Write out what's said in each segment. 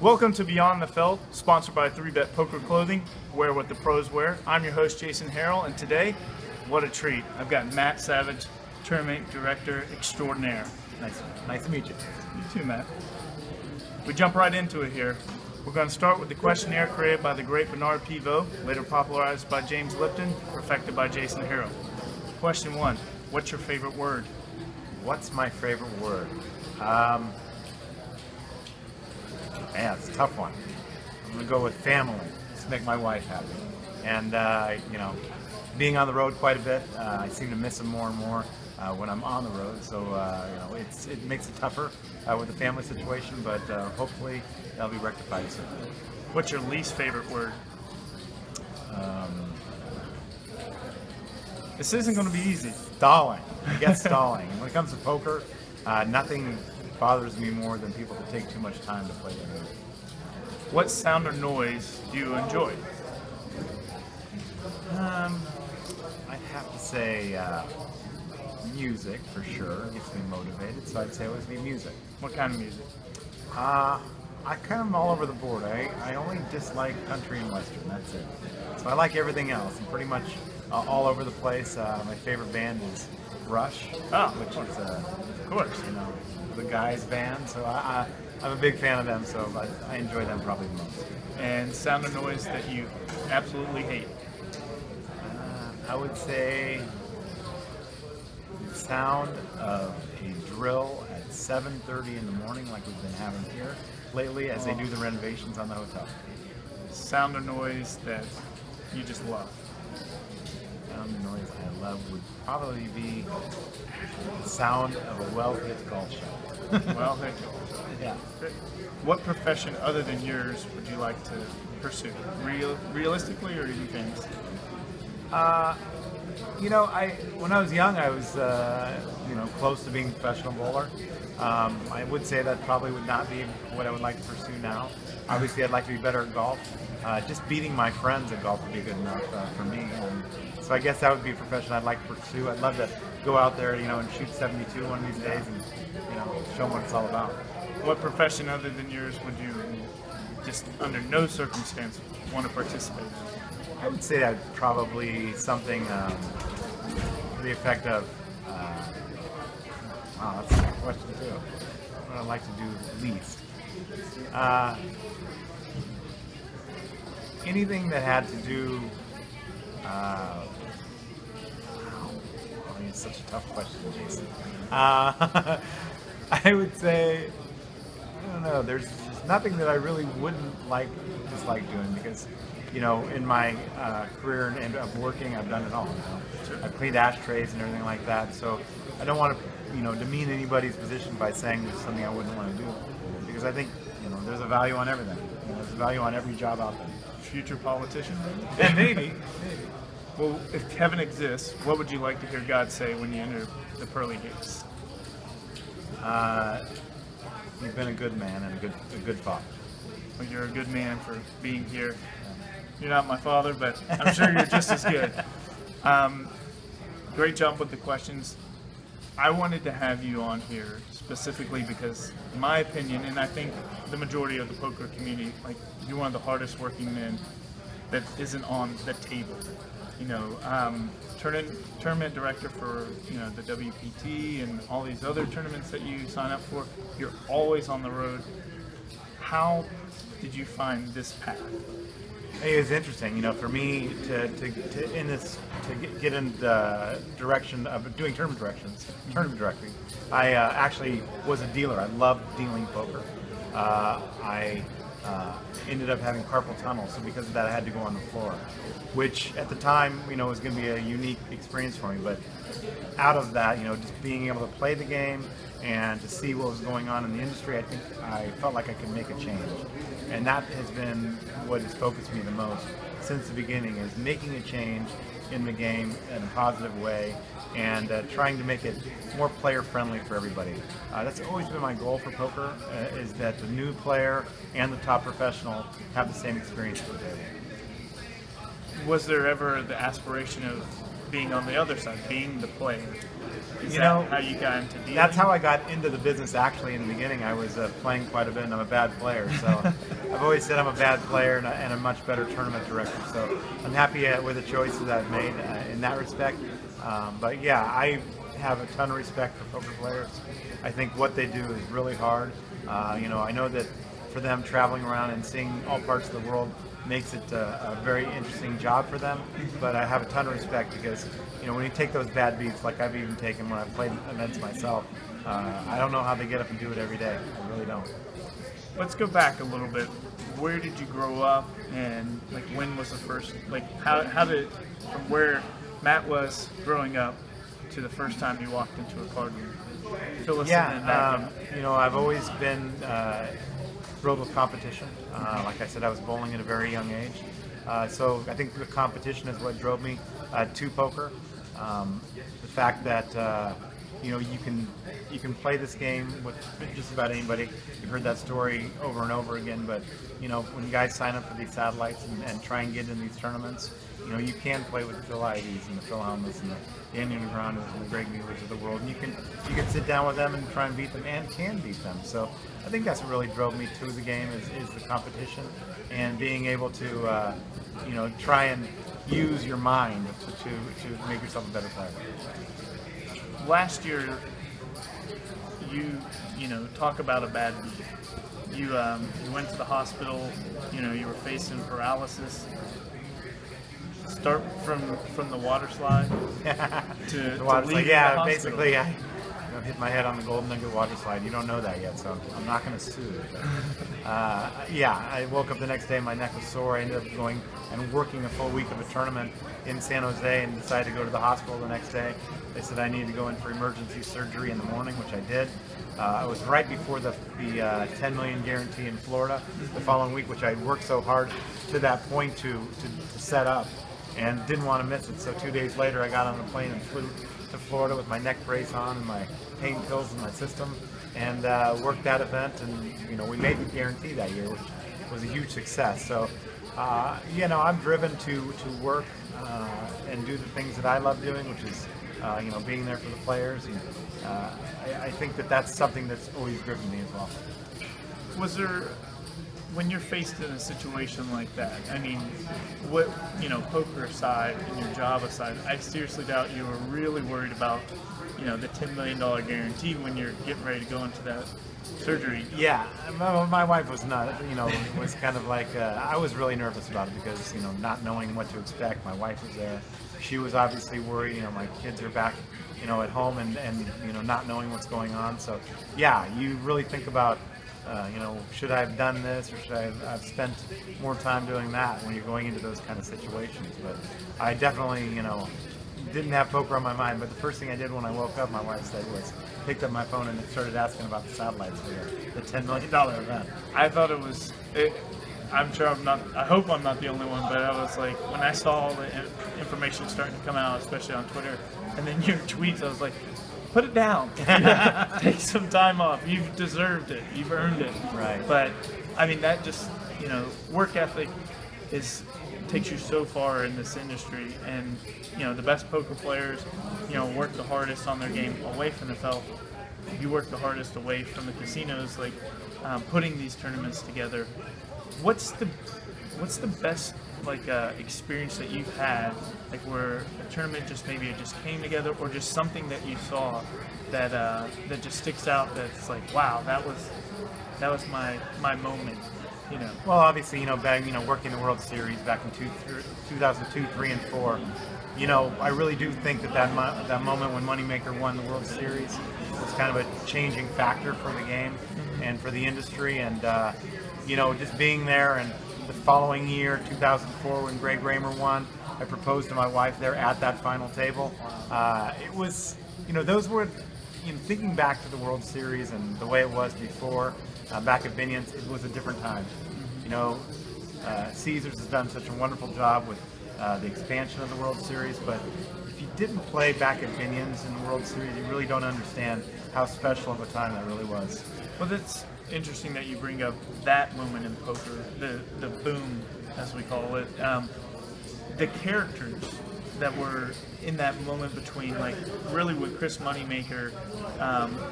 Welcome to Beyond the Felt, sponsored by 3Bet Poker Clothing, wear what the pros wear. I'm your host, Jason Harrell, and today, what a treat. I've got Matt Savage, Tournament Director Extraordinaire. Nice to meet you. You too, Matt. We jump right into it here. We're going to start with the questionnaire created by the great Bernard Pivot, later popularized by James Lipton, perfected by Jason Harrell. Question 1, what's your favorite word? What's my favorite word? Man, it's a tough one. I'm going to go with family, just to make my wife happy. And, being on the road quite a bit, I seem to miss them more and more when I'm on the road. So, it makes it tougher with the family situation, but hopefully that'll be rectified soon. What's your least favorite word? This isn't going to be easy. Stalling. I guess stalling. And when it comes to poker, nothing bothers me more than people that take too much time to play the game. What sound or noise do you enjoy? I'd have to say music for sure. It gets me motivated, so I'd say it would be music. What kind of music? I kind of am all over the board. I only dislike country and western. That's it. So I like everything else. I'm pretty much all over the place. My favorite band is Rush, which is of course, the guys' band. So I'm a big fan of them. So I enjoy them probably the most. And sound or noise that you absolutely hate? I would say the sound of a drill at 7:30 in the morning, like we've been having here lately, as they do the renovations on the hotel. Sound or noise that you just love? Sound or noise I love would probably be the sound of a well-hit golf shot. Well-hit. Yeah. What profession other than yours would you like to pursue? Realistically, or even famously? When I was young, I was, close to being a professional bowler. I would say that probably would not be what I would like to pursue now. Obviously, I'd like to be better at golf. Just beating my friends at golf would be good enough for me. So I guess that would be a profession I'd like to pursue. I'd love to go out there, and shoot 72 one of these days and, show them what it's all about. What profession other than yours would you just under no circumstance want to participate in? I would say I'd probably something to the effect of, that's a good question too. What I'd like to do least. Anything that had to do, it's such a tough question, Jason. I would say, I don't know, there's nothing that I really wouldn't dislike doing because, in my career and of working, I've done it all. I've cleaned ashtrays and everything like that, so I don't want to, demean anybody's position by saying there's something I wouldn't want to do, because I think, there's a value on everything. There's a value on every job out there. Future politician? And maybe. Well, if heaven exists, what would you like to hear God say when you enter the pearly gates? You've been a good man and a good father. Well, you're a good man for being here. You're not my father, but I'm sure you're just as good. Great job with the questions. I wanted to have you on here specifically because, in my opinion, and I think the majority of the poker community, you're one of the hardest working men that isn't on the table. Tournament director for the WPT and all these other tournaments that you sign up for. You're always on the road. How did you find this path? It was interesting, for me to get in the direction of doing tournament directing. I actually was a dealer. I loved dealing poker. I ended up having carpal tunnel, so because of that, I had to go on the floor, which at the time, was going to be a unique experience for me. But out of that, just being able to play the game and to see what was going on in the industry, I think I felt like I could make a change. And that has been what has focused me the most since the beginning, is making a change in the game in a positive way and trying to make it more player-friendly for everybody. That's always been my goal for poker, is that the new player and the top professional have the same experience at the table. Was there ever the aspiration of being on the other side, being the player? Is You that know, how you got into dealing? That's how I got into the business. Actually, in the beginning, I was playing quite a bit, and I'm a bad player. So I've always said I'm a bad player and a much better tournament director. So I'm happy with the choices I've made in that respect. But yeah, I have a ton of respect for poker players. I think what they do is really hard. You know, I know that for them, traveling around and seeing all parts of the world makes it a very interesting job for them. But I have a ton of respect because, you know, when you take those bad beats, like I've even taken when I've played events myself, I don't know how they get up and do it every day. I really don't. Let's go back a little bit. Where did you grow up, and like when was the first, like how did, from where Matt was growing up to the first time you walked into a card room? Fill us in on that. You know, I've always been thrilled with competition. Like I said, I was bowling at a very young age. So I think the competition is what drove me to poker. The fact that you know, you can play this game with just about anybody. You've heard that story over and over again, but you know, when you guys sign up for these satellites and try and get in these tournaments, you know, you can play with the Phil Ivies and the Phil Helmuths and the Andy Negreanos and the Greg Muellers of the world, and you can sit down with them and try and beat them, and can beat them. So I think that's what really drove me to the game is the competition and being able to you know, try and use your mind to make yourself a better player. Last year, you know, talk about a bad beat. You went to the hospital. You know, you were facing paralysis. Start from the water slide to The water to slide, leaving yeah, the hospital. basically I hit my head on the Golden Nugget water slide. You don't know that yet, so I'm not going to sue. But, yeah, I woke up the next day, my neck was sore. I ended up going and working a full week of a tournament in San Jose and decided to go to the hospital the next day. They said I needed to go in for emergency surgery in the morning, which I did. It was right before the 10 million guarantee in Florida the following week, which I worked so hard to that point to set up and didn't want to miss it. So 2 days later, I got on a plane and flew to Florida with my neck brace on and my pain pills in my system, and worked that event. And you know, we made the guarantee that year, which was a huge success. So you know, I'm driven to work and do the things that I love doing, which is you know, being there for the players. And I think that that's something that's always driven me as well. Was there, when you're faced in a situation like that, I mean, what, you know, poker aside and your job aside, I seriously doubt you were really worried about, you know, the $10 million guarantee when you're getting ready to go into that surgery. Yeah, my wife was not, you know, was kind of like, I was really nervous about it because, you know, not knowing what to expect. My wife was there. She was obviously worried. You know, my kids are back, you know, at home and you know, not knowing what's going on. So, yeah, you really think about, you know, should I have done this or should I have spent more time doing that when you're going into those kind of situations. But I definitely, you know, didn't have poker on my mind. But the first thing I did when I woke up, my wife said, was picked up my phone and started asking about the satellites for the $10 million event. I thought it was, I'm sure I'm not, I hope I'm not the only one, but I was like, when I saw all the information starting to come out, especially on Twitter, and then your tweets, I was like, put it down. Take some time off. You've deserved it. You've earned it. Right. But, I mean, that just, you know, work ethic takes you so far in this industry. And, you know, the best poker players, you know, work the hardest on their game away from the felt. You work the hardest away from the casinos, like putting these tournaments together. What's the best like experience that you've had, like where a tournament just maybe it just came together, or just something that you saw that that just sticks out, that's like, wow, that was my moment, you know? Well, obviously, you know, back, you know, working the World Series back in 2002, 3, and 4, you know, I really do think that moment when Moneymaker won the World Series was kind of a changing factor for the game and for the industry. And you know, just being there. And the following year, 2004, when Greg Raymer won, I proposed to my wife there at that final table. It was, you know, those were, you know, thinking back to the World Series and the way it was before, back at Binion's, it was a different time. You know, Caesars has done such a wonderful job with the expansion of the World Series, but if you didn't play back at Binion's in the World Series, you really don't understand how special of a time that really was. Well, that's interesting that you bring up that moment in poker, the boom, as we call it. The characters that were in that moment between, like, really with Chris Moneymaker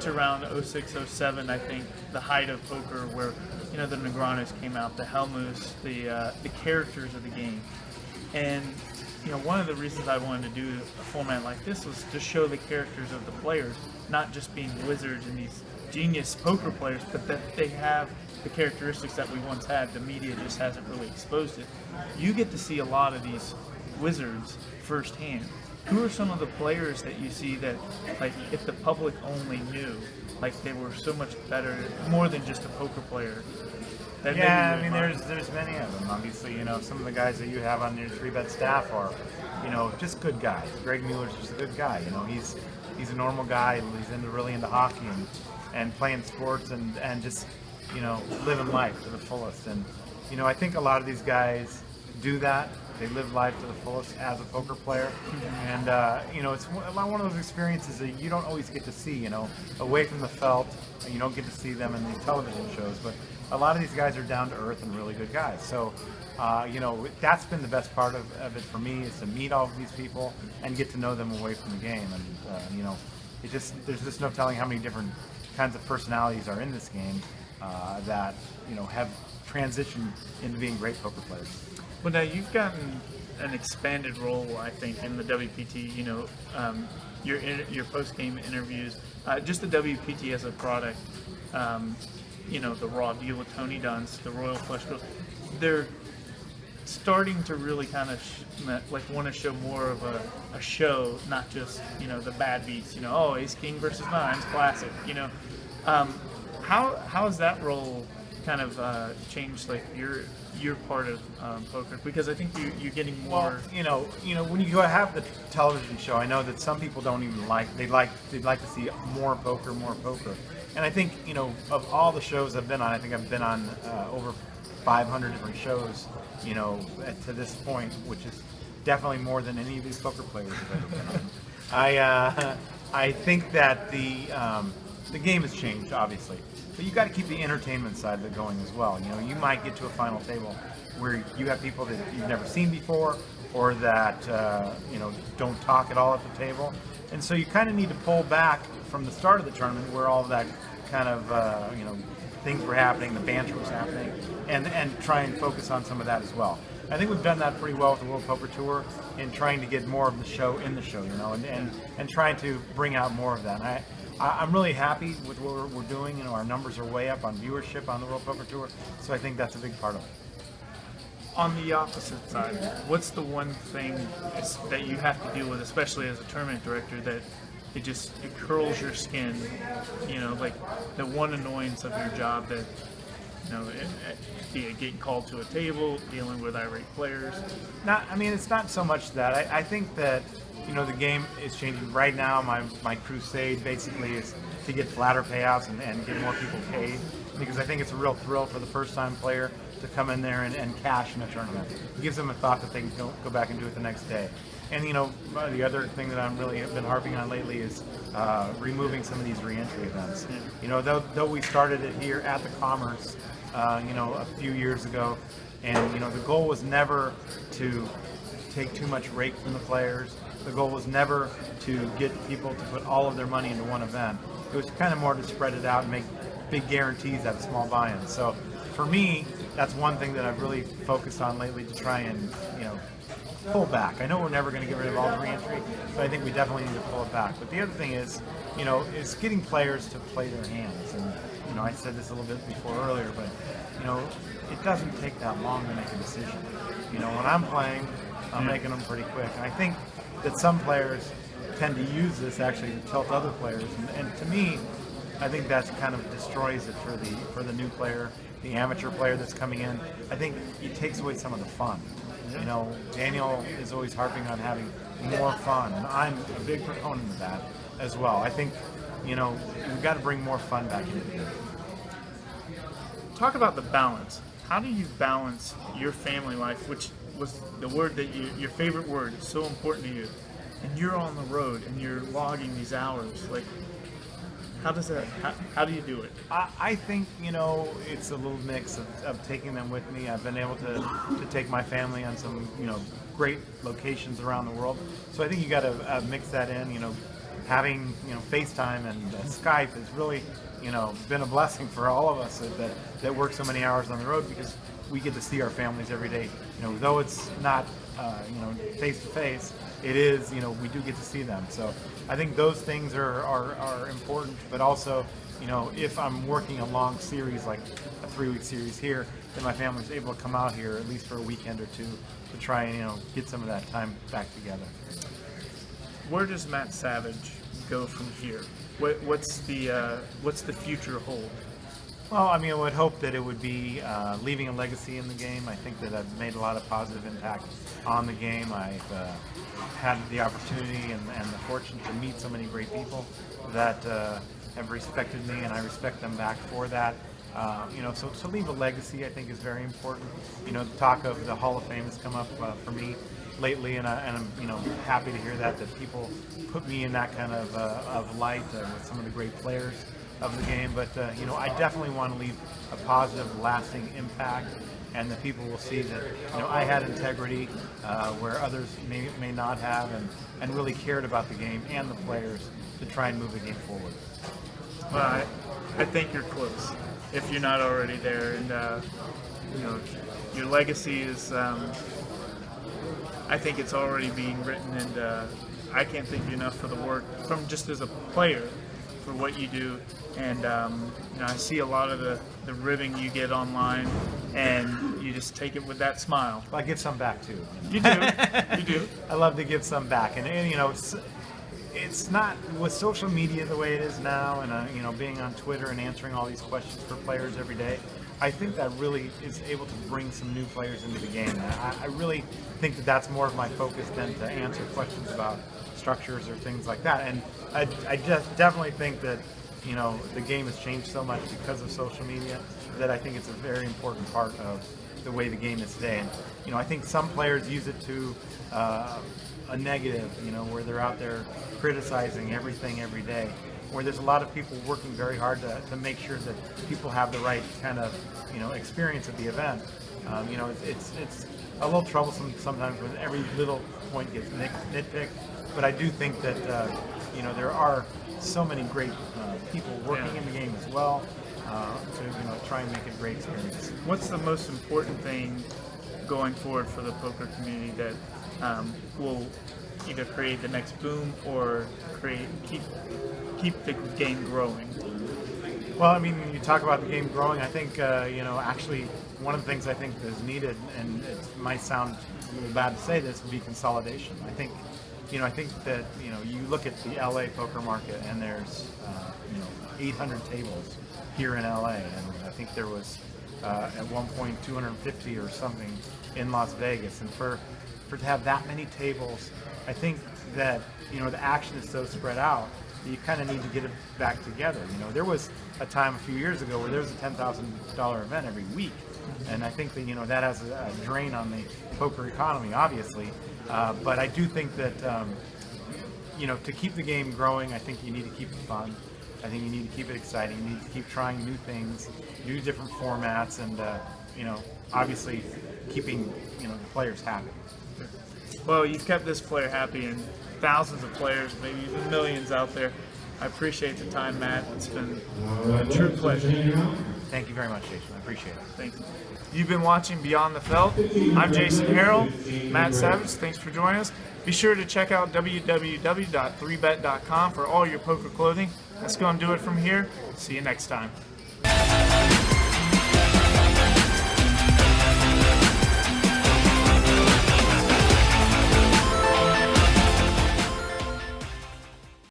to around 06, 07, I think, the height of poker, where, you know, the Negranos came out, the Helmus, the characters of the game. And, you know, one of the reasons I wanted to do a format like this was to show the characters of the players, not just being wizards and these genius poker players, but that they have the characteristics that we once had. The media just hasn't really exposed it. You get to see a lot of these wizards firsthand. Who are some of the players that you see that, like, if the public only knew, like, they were so much better, more than just a poker player? Yeah, I mean, there's many of them. Obviously, you know, some of the guys that you have on your 3-bet staff are, you know, just good guys. Greg Mueller's just a good guy. You know, he's a normal guy. He's really into hockey and playing sports and just, you know, living life to the fullest. And, you know, I think a lot of these guys do that. They live life to the fullest as a poker player. And, you know, it's one of those experiences that you don't always get to see, you know, away from the felt. You don't get to see them in these television shows, but a lot of these guys are down to earth and really good guys. So, you know, that's been the best part of it for me, is to meet all of these people and get to know them away from the game. And, you know, there's just no telling how many different kinds of personalities are in this game that, you know, have transitioned into being great poker players. Well, now you've gotten an expanded role, I think, in the WPT. You know, your post-game interviews, just the WPT as a product. You know, the Raw deal with Tony Dunst, the Royal Flush Draw. They're starting to really kind of want to show more of a show, not just, you know, the bad beats. You know, oh, Ace King versus Nines, classic. You know, how has that role kind of changed, like, your part of poker? Because I think you're getting more. Well, you know, when you have the television show, I know that some people don't even they'd like to see more poker. And I think, you know, of all the shows I've been on, I think I've been on over 500 different shows, you know, to this point, which is definitely more than any of these poker players have ever been on. I think that the game has changed, obviously, but you got to keep the entertainment side of it going as well. You know, you might get to a final table where you have people that you've never seen before, or that you know, don't talk at all at the table, and so you kind of need to pull back from the start of the tournament, where all of that kind of you know, things were happening, the banter was happening, and try and focus on some of that as well. I think we've done that pretty well with the World Poker Tour in trying to get more of the show in the show, you know, and trying to bring out more of that. And I'm really happy with what we're doing. You know, our numbers are way up on viewership on the World Poker Tour, so I think that's a big part of it. On the opposite side, what's the one thing that you have to deal with, especially as a tournament director, that it curls your skin? You know, like the one annoyance of your job that, you know, be it getting called to a table, dealing with irate players. I mean, it's not so much that. I think that, you know, the game is changing right now. My crusade basically is to get flatter payouts and get more people paid, because I think it's a real thrill for the first-time player to come in there and cash in a tournament. It gives them a thought that they can go back and do it the next day. And, you know, the other thing that I'm really been harping on lately is removing some of these re-entry events. You know, though we started it here at the Commerce, you know, a few years ago, and, you know, the goal was never to take too much rake from the players. The goal was never to get people to put all of their money into one event. It was kind of more to spread it out and make big guarantees out of small buy-ins. So for me, that's one thing that I've really focused on lately, to try and, you know, pull back. I know we're never going to get rid of all the re-entry, but I think we definitely need to pull it back. But the other thing is, you know, is getting players to play their hands. And, you know, I said this a little bit before earlier, but, you know, it doesn't take that long to make a decision. You know, when I'm playing, I'm making them pretty quick. And I think that some players tend to use this actually to tilt other players. And to me, I think that kind of destroys it for the new player, the amateur player that's coming in. I think it takes away some of the fun. You know, Daniel is always harping on having more fun, and I'm a big proponent of that as well. I think, you know, we've got to bring more fun back into the game. Talk about the balance. How do you balance your family life, which was the word that your favorite word, is so important to you, and you're on the road and you're logging these hours? Like, how do you do it? I think, you know, it's a little mix of taking them with me. I've been able to take my family on some, you know, great locations around the world. So I think you got to mix that in. Having FaceTime and Skype has really been a blessing for all of us that work so many hours on the road, because we get to see our families every day. Though it's not face to face, it is, we do get to see them. So I think those things are important, but also, if I'm working a long series, like a 3-week series here, then my family's able to come out here at least for a weekend or two to try and, get some of that time back together. Where does Matt Savage go from here? What's the future hold? Well, I would hope that it would be leaving a legacy in the game. I think that I've made a lot of positive impact on the game. I've had the opportunity and the fortune to meet so many great people that have respected me, and I respect them back for that. So to leave a legacy, I think, is very important. The talk of the Hall of Fame has come up for me lately, and I'm happy to hear that people put me in that kind of light with some of the great players of the game. But I definitely want to leave a positive, lasting impact, and that people will see that I had integrity where others may not have, and really cared about the game and the players to try and move the game forward. Well, I think you're close, if you're not already there, and your legacy is. I think it's already being written, and I can't thank you enough for the work from just as a player, for what you do. And I see a lot of the ribbing you get online, and you just take it with that smile. Well, I give some back too. You do, you do. I love to give some back, and it's not with social media the way it is now, and being on Twitter and answering all these questions for players every day. I think that really is able to bring some new players into the game. I really think that that's more of my focus than to answer questions about structures or things like that. And I just definitely think that the game has changed so much because of social media that I think it's a very important part of the way the game is today. And I think some players use it to a negative, where they're out there criticizing everything every day, where there's a lot of people working very hard to make sure that people have the right kind of experience at the event. It's a little troublesome sometimes when every little point gets nitpicked, but I do think that there are so many great people working in the game as well to try and make it a great experience. What's the most important thing going forward for the poker community that will either create the next boom or keep the game growing? Well, when you talk about the game growing, I think actually one of the things I think is needed, and it might sound a little bad to say this, would be consolidation. I think that you look at the LA poker market, and there's 800 tables here in LA, and I think there was at one point 250 or something in Las Vegas, and for to have that many tables, I think that the action is so spread out that you kind of need to get it back together. There was a time a few years ago where there was a $10,000 event every week, and I think that that has a drain on the poker economy, obviously. But I do think that to keep the game growing, I think you need to keep it fun. I think you need to keep it exciting. You need to keep trying new things, new different formats, and obviously keeping the players happy. Well, you've kept this player happy, and thousands of players, maybe even millions out there. I appreciate the time, Matt. It's been a true pleasure. Thank you very much, Jason. I appreciate it. Thank you. You've been watching Beyond the Felt. I'm Jason Harrell. Matt Savage, thanks for joining us. Be sure to check out www.3bet.com for all your poker clothing. That's going to do it from here. See you next time.